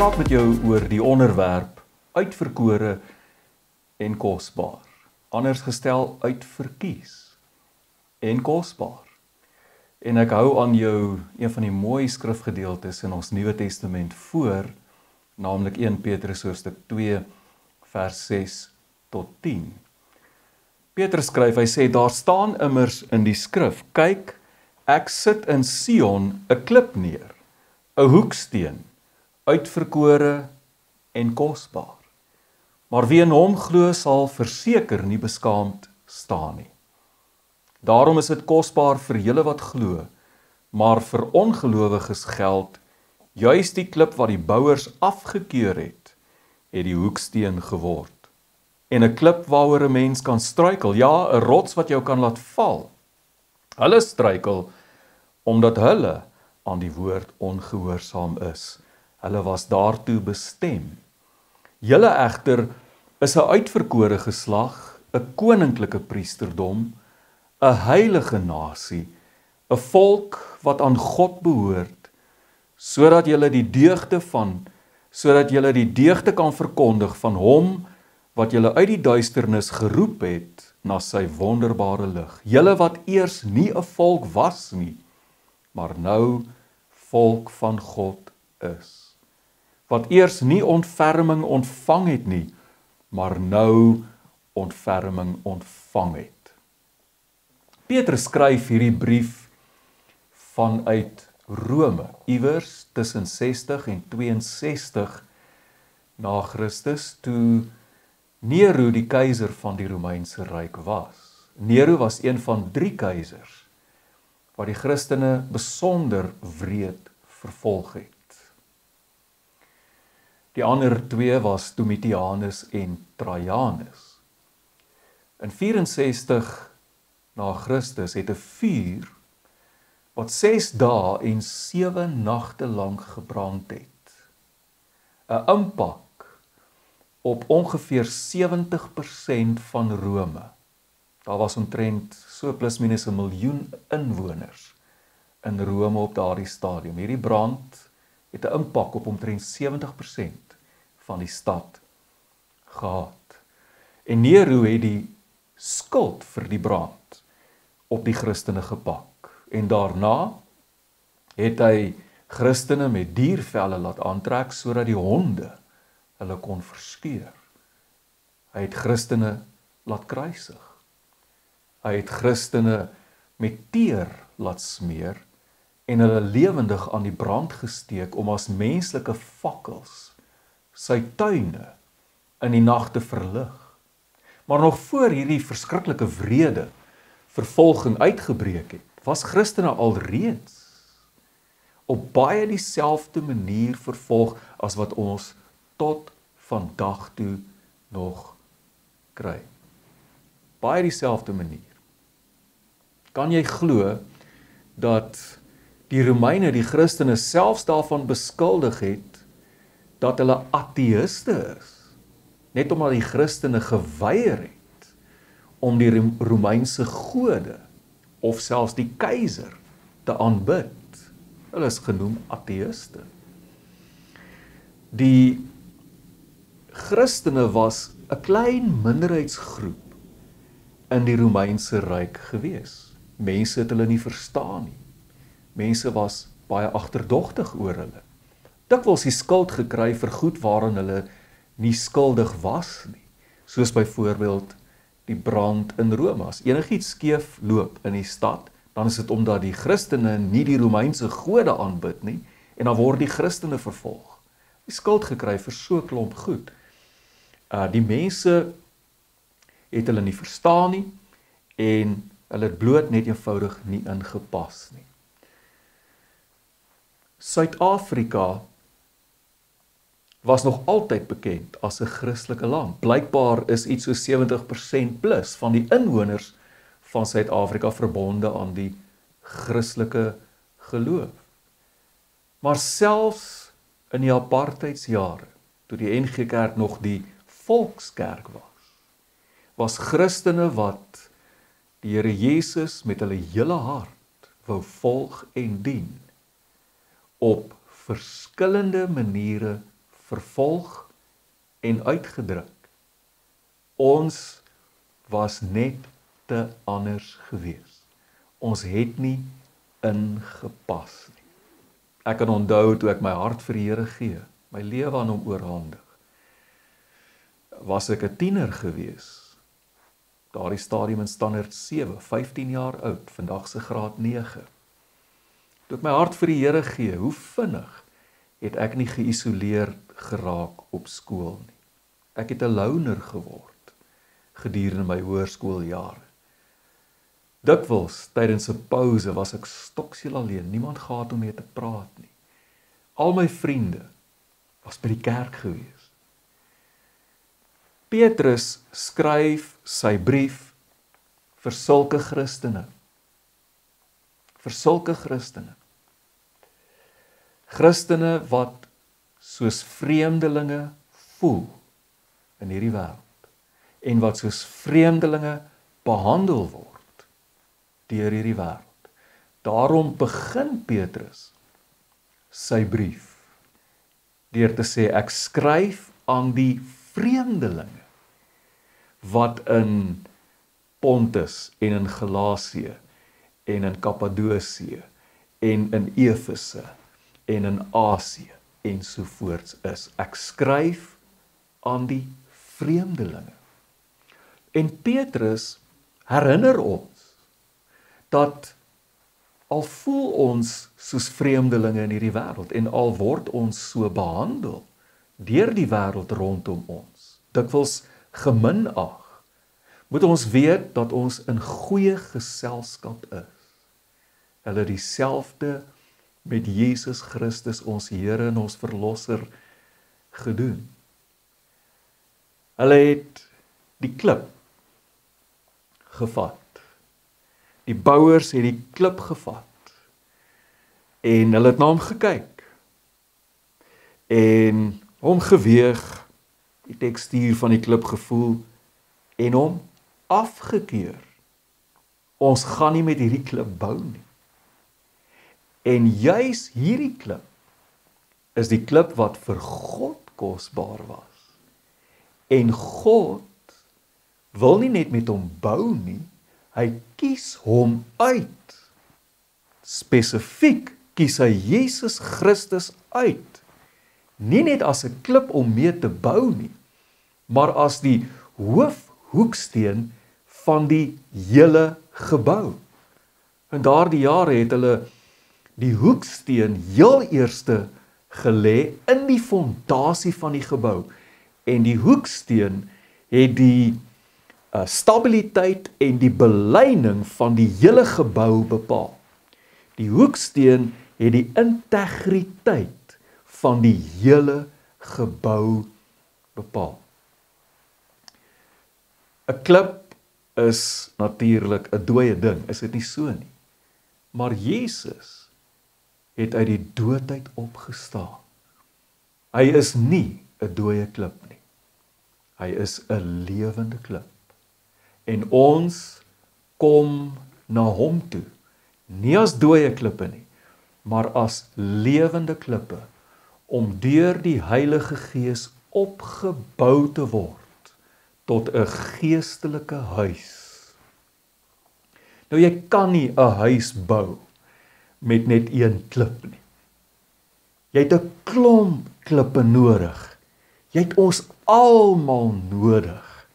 praat met jou oor die onderwerp uitverkore en kosbaar. Anders gestel uitverkies en kosbaar. En ek hou aan jou een van die mooi skrifgedeeltes in ons Nuwe Testament voor, naamlik 1 Petrus hoofstuk 2 vers 6 tot 10. Petrus skryf, hy sê, daar staan immers in die skrif, kyk, ek sit in Sion 'n klip neer, 'n hoeksteen, uitverkore en kosbaar. Maar wie in hom glo sal verseker nie beskaamd staan nie. Daarom is dit kosbaar vir julle wat glo, maar vir ongelowiges geld, juis die klip wat die bouers afgekeur het die hoeksteen geword. En 'n klip waaroor 'n mens kan struikel, ja, 'n rots wat jou kan laat val. Hulle struikel omdat hulle aan die woord ongehoorsaam is. Hulle was daartoe bestem. Julle egter is 'n uitverkore geslag, 'n koninklike priesterdom, 'n heilige nasie, 'n volk wat aan God behoort, sodat julle die deugde kan verkondig van hom wat julle uit die duisternis geroep het na sy wonderbare lig. Julle wat eers nie 'n volk was nie, maar nou volk van God is. Wat eers nie ontferming ontvang het nie, maar nou ontferming ontvang het. Petrus skryf hierdie brief vanuit Rome, iewers tussen 60 en 62 na Christus, toe Nero die keiser van die Romeinse Ryk was. Nero was een van 3 keisers wat die Christene besonder wreed vervolg het. Die ander 2 was Domitianus en Trajanus. In 64 na Christus het 'n vuur wat 6 dae en 7 nagte lank gebrand het, 'n impak op ongeveer 70% van Rome. Daar was omtrent so plus minus 1 miljoen inwoners in Rome op daardie stadium. Hierdie brand het 'n impak op omtrent 70% van die stad gehad. En Nero het die skuld vir die brand op die Christene gepak. En daarna het hy Christene met diervelle laat aantrek, sodat die honde hulle kon verskeur. Hy het Christene laat kruisig. Hy het Christene met teer laat smeer en hulle lewendig aan die brand gesteek om as menslike fakkels sy tuine in die nag te verlig. Maar nog voor hierdie verskriklike wrede vervolging uitgebreek het, was Christene alreeds op baie dieselfde manier vervolg as wat ons tot vandag toe nog kry. Baie dieselfde manier. Kan jy glo dat die Romeine die Christene selfs daarvan beskuldig het dat hulle ateïste is, net omdat die Christene geweier het om die Romeinse gode of selfs die keiser te aanbid. Hulle is genoem ateïste. Die Christene was 'n klein minderheidsgroep in die Romeinse Ryk gewees. Mense het hulle nie verstaan nie. Mense was baie agterdogtig oor hulle. Dikwels die skuld gekry vir goed waaraan hulle nie skuldig was nie. Soos byvoorbeeld die brand in Rome. As enigiets skeef loop in die stad, dan is dit omdat die Christene nie die Romeinse gode aanbid nie, en dan word die Christene vervolg. Die skuld gekry vir so 'n klomp goed. Die mense het hulle nie verstaan nie, en hulle het bloot net eenvoudig nie ingepas nie. Suid-Afrika was nog altyd bekend as 'n Christelike land. Blykbaar is iets so 70% plus van die inwoners van Suid-Afrika verbonde aan die Christelike geloof. Maar selfs in die apartheidsjare, toe die NG Kerk nog die volkskerk was Christene wat die Here Jesus met hulle hele hart wou volg en dien, op verskillende maniere vervolg en uitgedruk. Ons was net te anders gewees. Ons het nie ingepas nie. Ek kan onthou toe ek my hart vir die Here gee, my lewe aan hom oorhandig. Was ek 'n tiener gewees, daardie stadium in standaard 7, 15 jaar oud, vandag se graad 9. Toe ek my hart vir die Here gee, hoe vinnig het ek nie geïsoleerd geraak op skool nie. Ek het 'n loner geword gedurende my hoërskooljare. Dikwels tydens 'n pouse was ek stoksiel alleen, niemand gehad om mee te praat nie. Al my vriende was by die kerk gewees. Petrus skryf sy brief vir sulke Christene. Vir sulke Christene. Christene wat soos vreemdelinge voel in hierdie wêreld en wat soos vreemdelinge behandel word deur hierdie wêreld. Daarom begin Petrus sy brief deur te sê ek skryf aan die vreemdelinge wat in Pontus en in Galasië en in Kappadosie en in Efese en in Asië ensovoorts is. Ek skryf aan die vreemdelinge. En Petrus herinner ons dat al voel ons soos vreemdelinge in hierdie wêreld en al word ons so behandel deur die wêreld rondom ons, dikwels geminag, moet ons weet dat ons in goeie geselskap is. Hulle dieselfde met Jesus Christus, ons Here en ons Verlosser, gedoen. Hulle het die klip gevat. Die bouers het die klip gevat en hulle het na hom gekyk en hom geweeg, die tekstuur van die klip gevoel en hom afgekeur. Ons gaan nie met hierdie klip bou nie. En juis hierdie klip is die klip wat vir God kosbaar was. En God wil nie net met hom bou nie, hy kies hom uit. Spesifiek kies hy Jesus Christus uit. Nie net as 'n klip om mee te bou nie, maar as die hoofhoeksteen van die hele gebou. In daardie jare het hulle die hoeksteen heel eerste gelê in die fondasie van die gebou. En die hoeksteen het die stabiliteit en die beleining van die hele gebou bepaal. Die hoeksteen het die integriteit van die hele gebou bepaal. 'n Klip is natuurlik 'n dooie ding, is dit nie so nie? Maar Jesus het uit die dood uit opgestaan. Hy is nie 'n dooie klip nie. Hy is 'n lewende klip. En ons kom na hom toe, nie as dooie klippe nie, maar as lewende klippe, om deur die Heilige Gees opgebou te word tot 'n geestelike huis. Nou jy kan nie 'n huis bou met net een klip nie. Jy het 'n klomp klippe nodig. Jy het ons almal nodig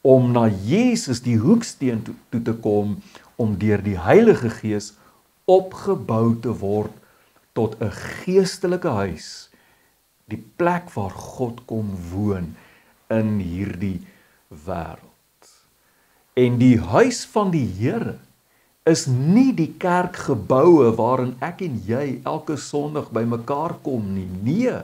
om na Jesus die hoeksteen toe te kom, om deur die Heilige Gees opgebou te word tot 'n geestelike huis, die plek waar God kom woon in hierdie wêreld. En die huis van die Here is nie die kerkgeboue waarin ek en jy elke Sondag by mekaar kom nie. Nee,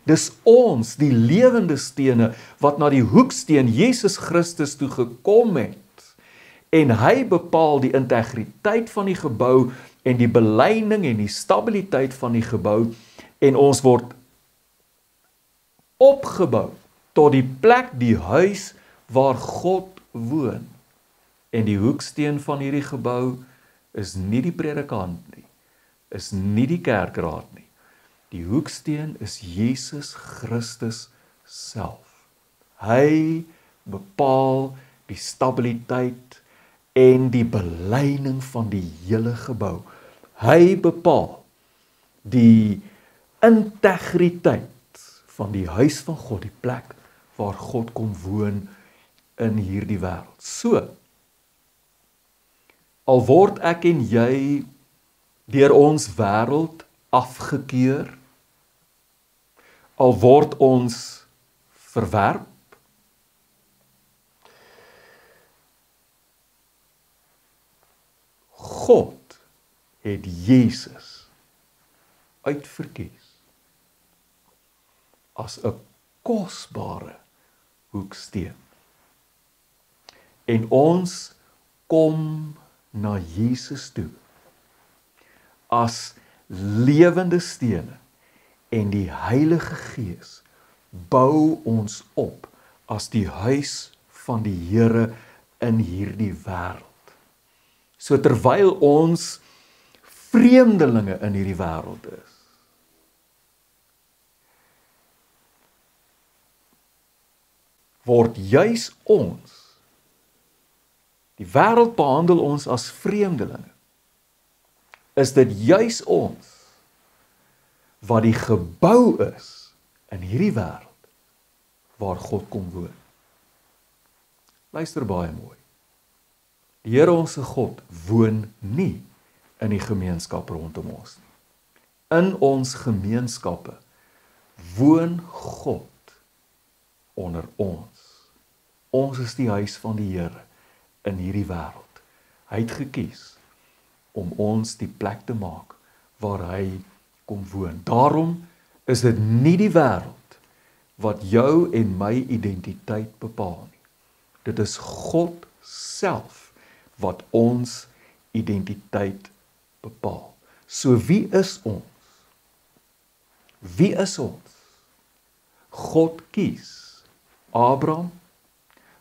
dis ons, die lewende stene, wat na die hoeksteen Jesus Christus toe gekom het. En hy bepaal die integriteit van die gebou en die beleining en die stabiliteit van die gebou, en ons word opgebou tot die plek, die huis waar God woon. En die hoeksteen van hierdie gebou is nie die predikant nie, is nie die kerkraad nie, Die hoeksteen is Jesus Christus self. Hy bepaal die stabiliteit en die beleining van die hele gebou. Hy bepaal die integriteit van die huis van God, die plek waar God kom woon in hierdie wêreld. So, al word ek en jy deur ons wêreld afgekeur, al word ons verwerp, God het Jesus uitverkies as 'n kosbare hoeksteen. En ons kom na Jesus toe as lewende stene en die Heilige Gees bou ons op as die huis van die Here in hierdie wêreld. So terwyl ons vreemdelinge in hierdie wêreld is, word juis ons, die wêreld behandel ons as vreemdelinge, is dit juis ons wat die gebou is in hierdie wêreld waar God kom woon. Luister baie mooi. Die Here ons God woon nie in die gemeenskap rondom ons nie. In ons gemeenskappe woon God onder ons. Ons is die huis van die Here in hierdie wêreld. Hy het gekies om ons die plek te maak waar hy kom woon. Daarom is dit nie die wêreld wat jou en my identiteit bepaal nie. Dit is God self wat ons identiteit bepaal. So wie is ons? Wie is ons? God kies Abraham,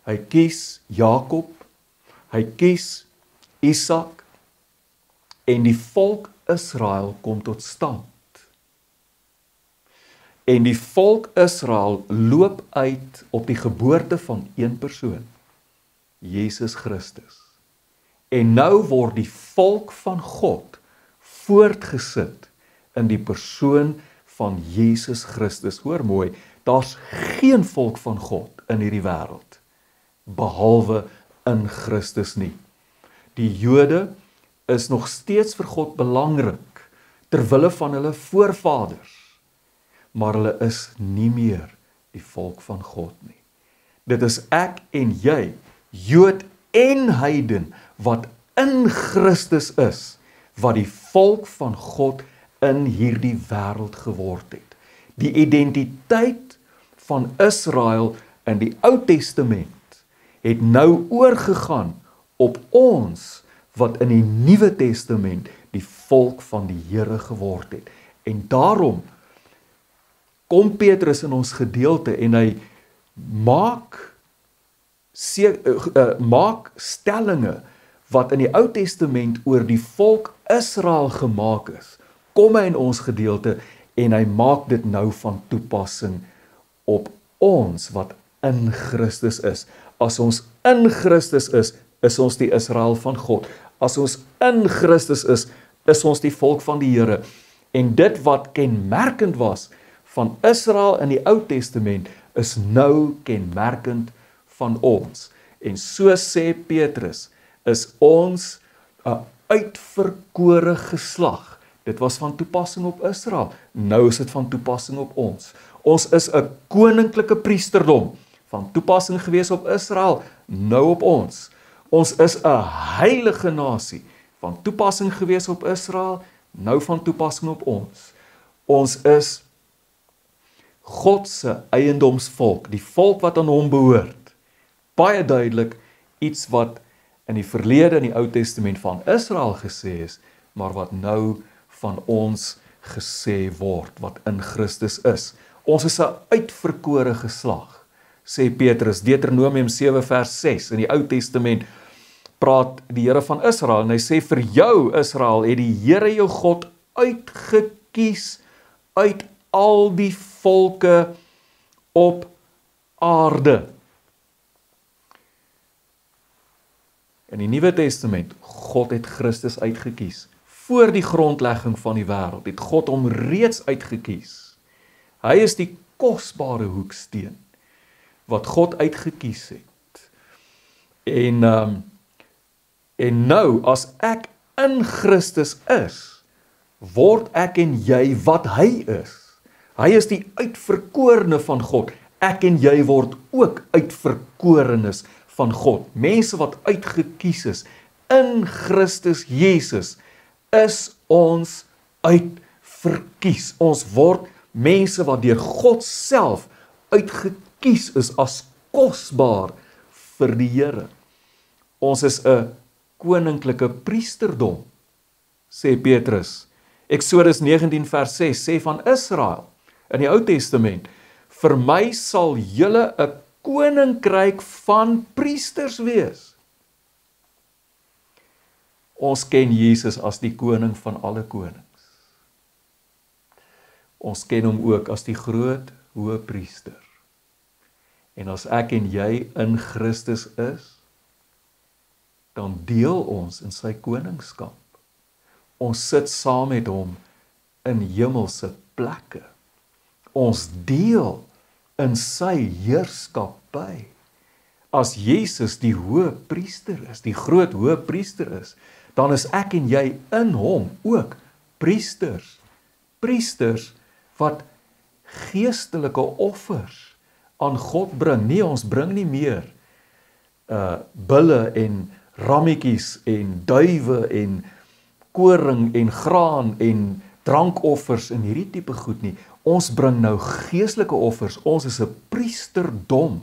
hy kies Jakob, hy kies Isak, en die volk Israel kom tot stand. En die volk Israel loop uit op die geboorte van een persoon, Jesus Christus. En nou word die volk van God voortgesit in die persoon van Jesus Christus. Hoor mooi, daar's geen volk van God in hierdie wêreld, behalwe in Christus nie. Die Jode is nog steeds vir God belangrik, terwille van hulle voorvaders, maar hulle is nie meer die volk van God nie. Dit is ek en jy, Jood en heiden, wat in Christus is, wat die volk van God in hierdie wêreld geword het. Die identiteit van Israel in die Ou Testament het nou oorgegaan op ons, wat in die Nuwe Testament die volk van die Here geword het. En daarom kom Petrus in ons gedeelte en hy maak stellinge wat in die Ou Testament oor die volk Israel gemaak is, kom hy in ons gedeelte en hy maak dit nou van toepassing op ons wat in Christus is. As ons in Christus is ons die Israel van God. As ons in Christus is ons die volk van die Here. En dit wat kenmerkend was van Israel in die Ou Testament, is nou kenmerkend van ons. En so sê Petrus, is ons 'n uitverkore geslag. Dit was van toepassing op Israel, nou is dit van toepassing op ons. Ons is 'n koninklike priesterdom, van toepassing gewees op Israel, nou op ons. Ons is 'n heilige nasie, van toepassing gewees op Israel, nou van toepassing op ons. Ons is God se eiendomsvolk, die volk wat aan hom behoort. Baie duidelik iets wat in die verlede in die Ou Testament van Israel gesê is, maar wat nou van ons gesê word, wat in Christus is. Ons is 'n uitverkore geslag, sê Petrus, Deuteronomium 7 vers 6, in die Ou Testament praat die Here van Israel, en hy sê, vir jou Israel het die Here jou God uitgekies uit al die volke op aarde. In die Nuwe Testament, God het Christus uitgekies. Voor die grondlegging van die wêreld het God hom reeds uitgekies. Hy is die kosbare hoeksteen wat God uitgekies het. En nou, as ek in Christus is, word ek en jy wat hy is. Hy is die uitverkorene van God. Ek en jy word ook uitverkorenes van God. Mense wat uitgekies is in Christus Jesus, is ons uitverkies. Ons word mense wat deur God self uitgekies is as kosbaar vir die Here. Ons is 'n koninklike priesterdom, sê Petrus. Eksodus 19 vers 6 sê van Israel in die Ou Testament, vir my sal julle 'n koninkryk van priesters wees. Ons ken Jesus as die koning van alle konings. Ons ken hom ook as die groot hoëpriester. En as ek en jy in Christus is, dan deel ons in sy koningskap. Ons sit saam met hom in hemelse plekke. Ons deel in sy heerskappy. As Jesus die hoëpriester is, die groot hoëpriester is, dan is ek en jy in hom ook priesters. Priesters wat geestelike offers aan God bring. Nee, ons bring nie meer bulle en rammetjies en duwe en koring en graan en drankoffers en hierdie tipe goed nie. Ons bring nou geestelike offers. Ons is 'n priesterdom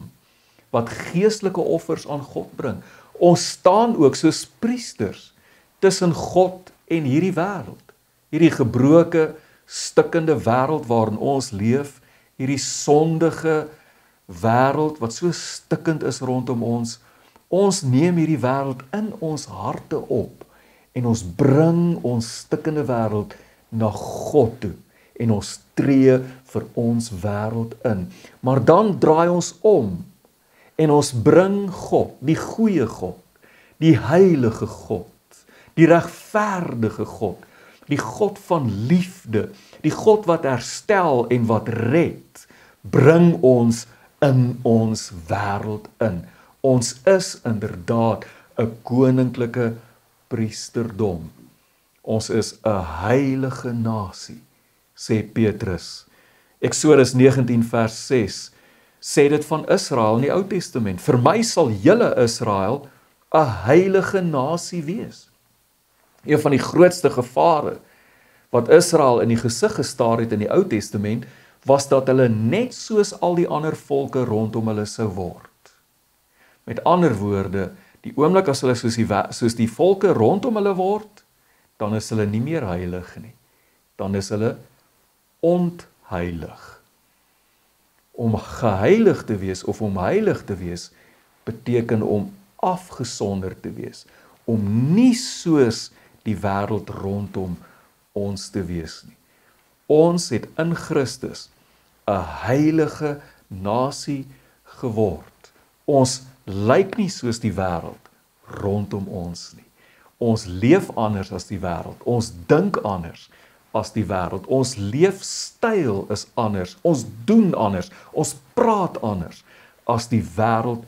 wat geestelike offers aan God bring. Ons staan ook soos priesters tussen God en hierdie wêreld. Hierdie gebroke, stikkende wêreld waarin ons leef, hierdie sondige wêreld wat so stikkend is rondom ons. Ons neem hierdie wêreld in ons harte op en ons bring ons stikkende wêreld na God toe en ons tree vir ons wêreld in. Maar dan draai ons om en ons bring God, die goeie God, die heilige God, die regverdige God, die God van liefde, die God wat herstel en wat red, bring ons in ons wêreld in. Ons is inderdaad 'n koninklike priesterdom. Ons is 'n heilige nasie, sê Petrus. Eksodus 19 vers 6 sê dit van Israel in die Ou Testament. Vir my sal julle Israel 'n heilige nasie wees. Een van die grootste gevare wat Israel in die gesig gestaar het in die Ou Testament, was dat hulle net soos al die ander volke rondom hulle sou word. Met ander woorde, die oomblik as hulle soos die volke rondom hulle word, dan is hulle nie meer heilig nie. Dan is hulle ontheilig. Om geheilig te wees of om heilig te wees, beteken om afgesonder te wees. Om nie soos die wêreld rondom ons te wees nie. Ons het in Christus 'n heilige nasie geword. Ons lyk nie soos die wêreld rondom ons nie. Ons leef anders as die wêreld. Ons dink anders as die wêreld. Ons leefstyl is anders. Ons doen anders. Ons praat anders as die wêreld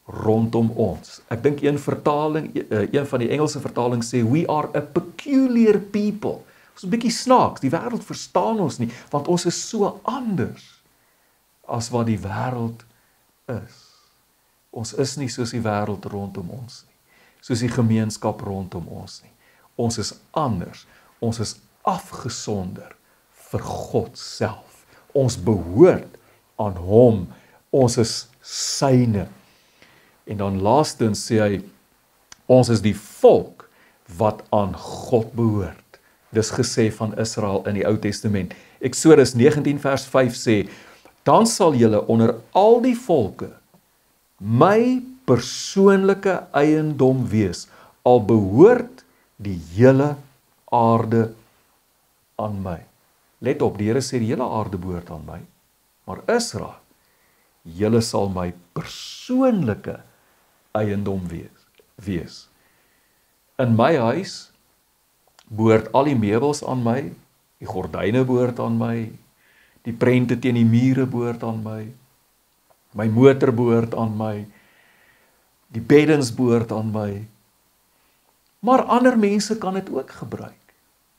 rondom ons. Ek dink een van die Engelse vertalings sê, we are a peculiar people. Ons is 'n bietjie snaaks, die wêreld verstaan ons nie, want ons is so anders as wat die wêreld is. Ons is nie soos die wêreld rondom ons nie, soos die gemeenskap rondom ons nie. Ons is anders, ons is afgesonder vir God self. Ons behoort aan hom, ons is syne. En dan laastens sê hy, ons is die volk wat aan God behoort. Dis gesê van Israel in die Ou Testament. Eksodus 19 vers 5 sê, dan sal julle onder al die volke my persoonlike eiendom wees, al behoort die hele aarde aan my. Let op, die Here sê die hele aarde behoort aan my, maar Israel, julle sal my persoonlike eiendom wees. In my huis behoort al die meubels aan my, die gordyne behoort aan my, die prente teen die mure behoort aan my motor behoort aan my, die beddens behoort aan my, maar ander mense kan dit ook gebruik.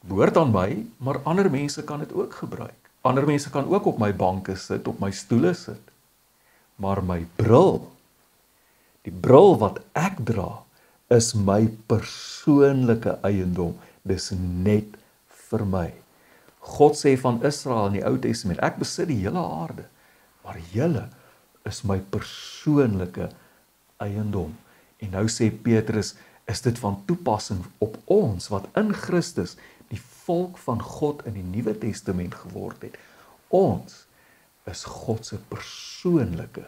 Behoort aan my, maar ander mense kan dit ook gebruik. Ander mense kan ook op my banke sit, op my stoele sit. Maar my bril, die bril wat ek dra, is my persoonlike eiendom. Dis net vir my. God sê van Israel in die Ou Testament, ek besit die hele aarde, maar julle is my persoonlike eiendom. En nou sê Petrus, is dit van toepassing op ons, wat in Christus die volk van God in die Nuwe Testament geword het. Ons is God se persoonlike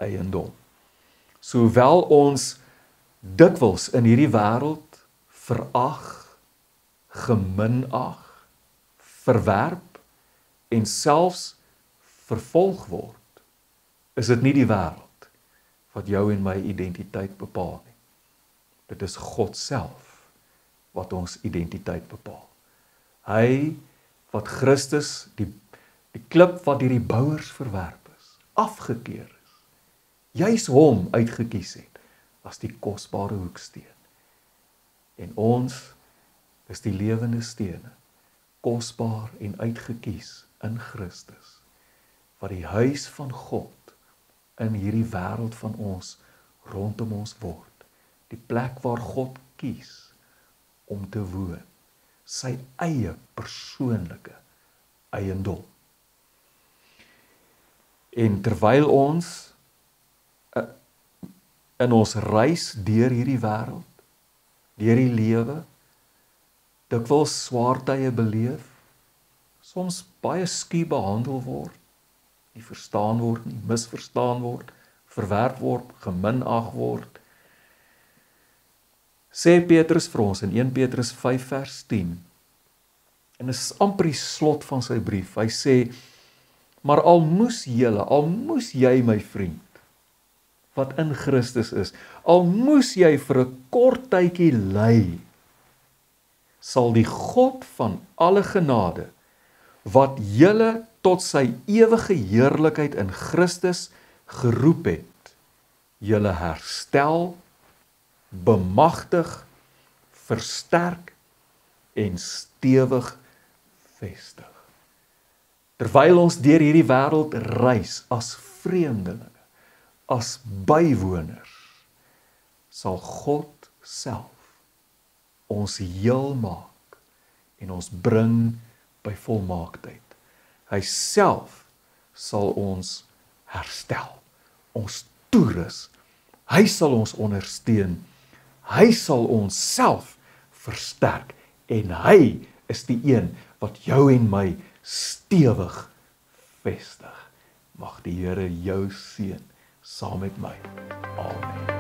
eiendom. Sowel ons dikwels in hierdie wêreld verag, geminag, verwerp en selfs vervolg word, is dit nie die wêreld wat jou en my identiteit bepaal nie. Dit is God self wat ons identiteit bepaal. Hy wat Christus, die klip wat deur die bouers verwerp is, afgekeur is, juis hom uitgekies het as die kosbare hoeksteen. En ons is die lewende stene, kosbaar en uitgekies in Christus, wat die huis van God in hierdie wêreld van ons rondom ons word. Die plek waar God kies om te woon, sy eie persoonlike eiendom. En terwyl ons in ons reis deur hierdie wêreld, deur die lewe, dikwels swaar tye beleef, soms baie skuw behandel word, nie verstaan word nie, misverstaan word, verwerp word, geminag word, sê Petrus vir ons in 1 Petrus 5 vers 10, en dit is amper die slot van sy brief, hy sê, maar al moes jy my vriend, wat in Christus is, al moes jy vir 'n kort tydjie ly, sal die God van alle genade, wat julle tot sy ewige heerlikheid in Christus geroep het, julle herstel, bemagtig, versterk en stewig vestig. Terwyl ons deur hierdie wêreld reis as vreemdelinge, as bywoners, sal God self ons heel maak en ons bring by volmaaktheid. Hy self sal ons herstel, ons toerus, hy sal ons ondersteun, hy sal ons self versterk en hy is die een wat jou en my stewig vestig. Mag die Here jou seën saam met my. Amen.